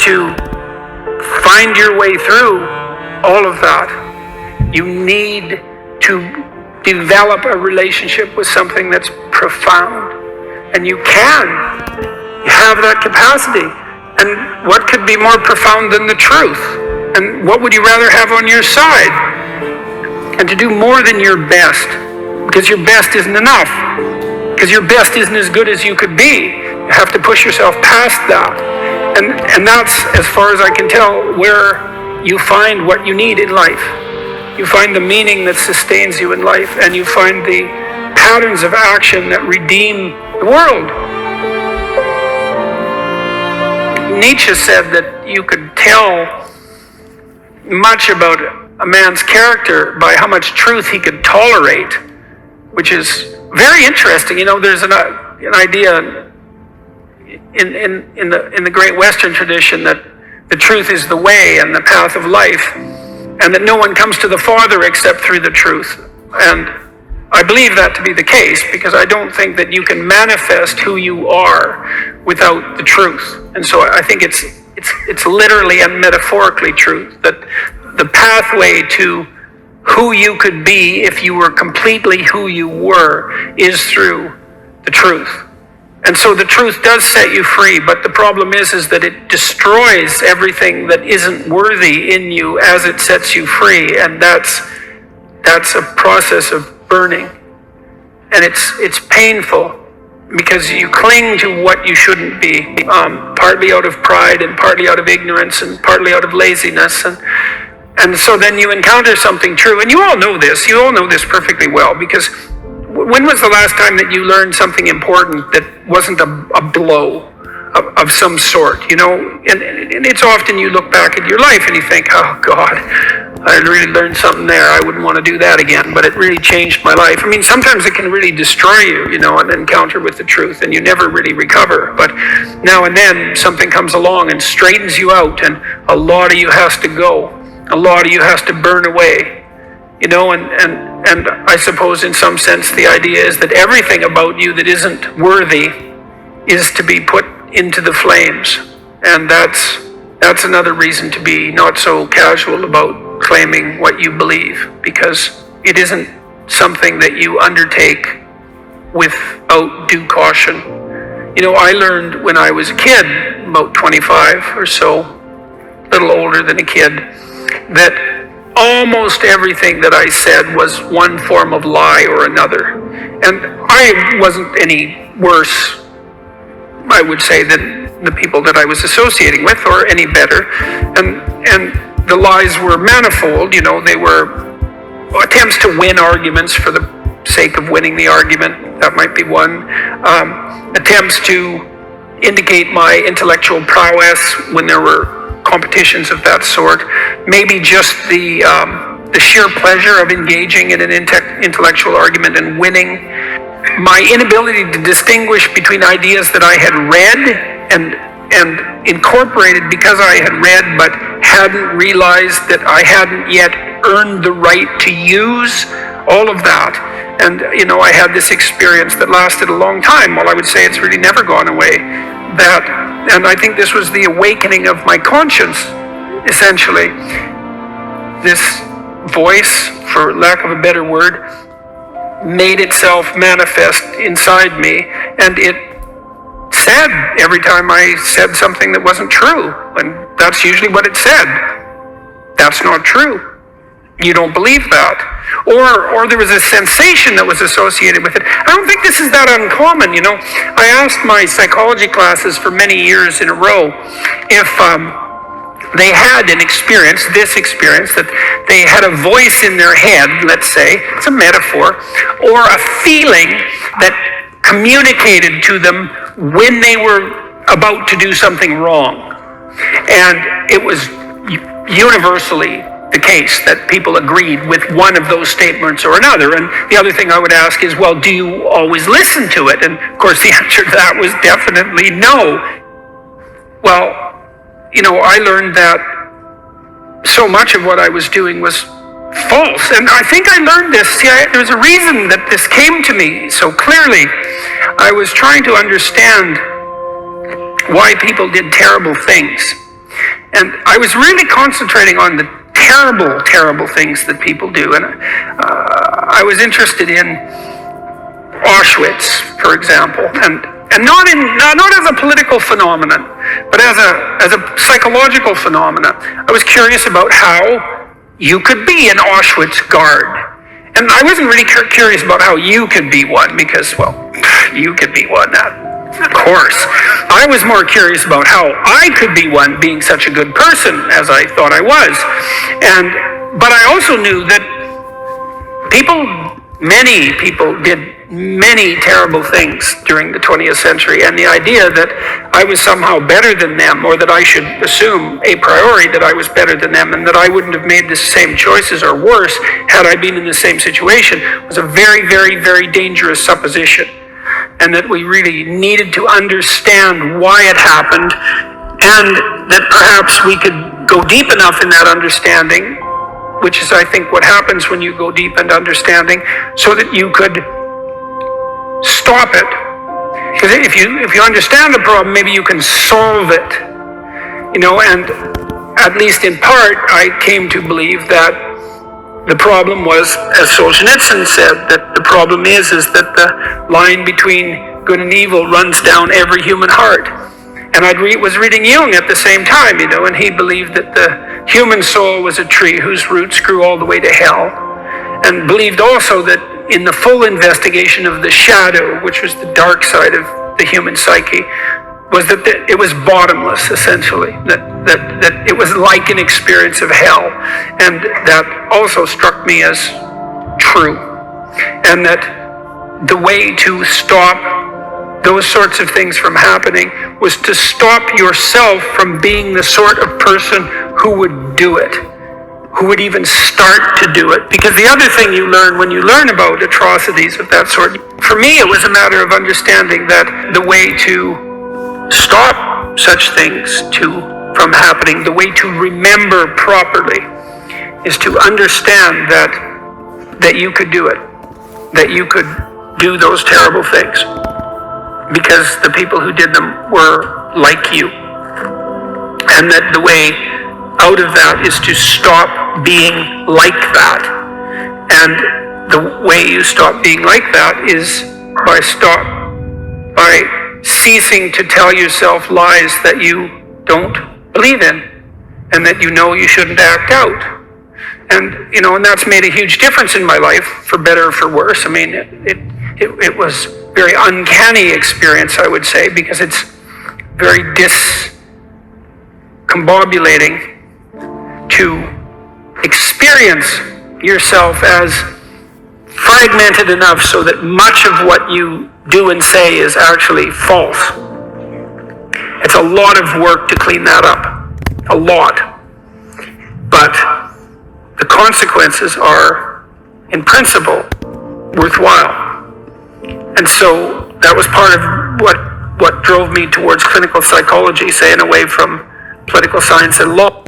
to find your way through all of that, you need to develop a relationship with something that's profound. And you can have that capacity. And what could be more profound than the truth? And what would you rather have on your side? And to do more than your best, because your best isn't enough, because your best isn't as good as you could be. You have to push yourself past that. And that's, as far as I can tell, where you find what you need in life. You find the meaning that sustains you in life, and you find the patterns of action that redeem the world. Nietzsche said that you could tell much about a man's character by how much truth he could tolerate, which is very interesting. You know, there's an idea in the great Western tradition that the truth is the way and the path of life, and that no one comes to the Father except through the truth. And I believe that to be the case, because I don't think that you can manifest who you are without the truth. And so I think it's literally and metaphorically true that the pathway to who you could be if you were completely who you were is through the truth. And so the truth does set you free, but the problem is that it destroys everything that isn't worthy in you as it sets you free, and that's a process of burning. And it's painful, because you cling to what you shouldn't be, partly out of pride and partly out of ignorance and partly out of laziness. And so then you encounter something true, and you all know this perfectly well, because when was the last time that you learned something important that wasn't a blow of some sort, you know? And it's often you look back at your life and you think, oh God, I really learned something there. I wouldn't want to do that again, but it really changed my life. I mean, sometimes it can really destroy you, you know, an encounter with the truth, and you never really recover. But now and then something comes along and straightens you out, and a lot of you has to go. A lot of you has to burn away, you know, and I suppose in some sense the idea is that everything about you that isn't worthy is to be put into the flames. And that's another reason to be not so casual about claiming what you believe, because it isn't something that you undertake without due caution. You know, I learned when I was a kid, about 25 or so, a little older than a kid, that almost everything that I said was one form of lie or another. And I wasn't any worse, I would say, than the people that I was associating with, or any better. And the lies were manifold, you know. They were attempts to win arguments for the sake of winning the argument. That might be one. Attempts to indicate my intellectual prowess when there were competitions of that sort. Maybe just the sheer pleasure of engaging in an intellectual argument and winning. My inability to distinguish between ideas that I had read and incorporated because I had read, but hadn't realized that I hadn't yet earned the right to use. All of that. And, you know, I had this experience that lasted a long time. Well, I would say it's really never gone away. And I think this was the awakening of my conscience, essentially. This voice, for lack of a better word, made itself manifest inside me, and it said every time I said something that wasn't true, and that's usually what it said. That's not true. You don't believe that. Or there was a sensation that was associated with it. I don't think this is that uncommon, you know. I asked my psychology classes for many years in a row if they had an experience, that they had a voice in their head, let's say, it's a metaphor, or a feeling that communicated to them when they were about to do something wrong. And it was universally the case that people agreed with one of those statements or another. And the other thing I would ask is, well, do you always listen to it? And of course the answer to that was definitely no. Well, you know, I learned that so much of what I was doing was false. And I think I learned this. See, there's a reason that this came to me so clearly. I was trying to understand why people did terrible things. And I was really concentrating on the terrible, terrible things that people do. And I was interested in Auschwitz, for example, and not as a political phenomenon, but as a psychological phenomenon. I was curious about how you could be an Auschwitz guard. And I wasn't really curious about how you could be one, because, well, you could be one, of course. I was more curious about how I could be one, being such a good person as I thought I was. But I also knew that many people did many terrible things during the 20th century, and the idea that I was somehow better than them, or that I should assume a priori that I was better than them and that I wouldn't have made the same choices or worse had I been in the same situation, was a very, very, very dangerous supposition. And that we really needed to understand why it happened, and that perhaps we could go deep enough in that understanding, which is, I think, what happens when you go deep into understanding, so that you could stop it. Because if you understand the problem, maybe you can solve it. And at least in part, I came to believe that the problem was, as Solzhenitsyn said, that the problem is that the line between good and evil runs down every human heart. And I was reading Jung at the same time, and he believed that the human soul was a tree whose roots grew all the way to hell, and believed also that in the full investigation of the shadow, which was the dark side of the human psyche, was that it was bottomless, essentially, that it was like an experience of hell. And that also struck me as true. And that the way to stop those sorts of things from happening was to stop yourself from being the sort of person who would do it, who would even start to do it. Because the other thing you learn when you learn about atrocities of that sort, for me it was a matter of understanding that the way to stop such things from happening, the way to remember properly, is to understand that you could do it, that you could do those terrible things, because the people who did them were like you, and that the way out of that is to stop being like that. And the way you stop being like that is by ceasing to tell yourself lies that you don't believe in, and that you shouldn't act out. And and that's made a huge difference in my life, for better or for worse. I mean, it was a very uncanny experience, I would say, because it's very discombobulating to experience yourself as fragmented enough so that much of what you do and say is actually false. It's a lot of work to clean that up. A lot. But the consequences are, in principle, worthwhile. And so that was part of what drove me towards clinical psychology, say, and away from political science and law.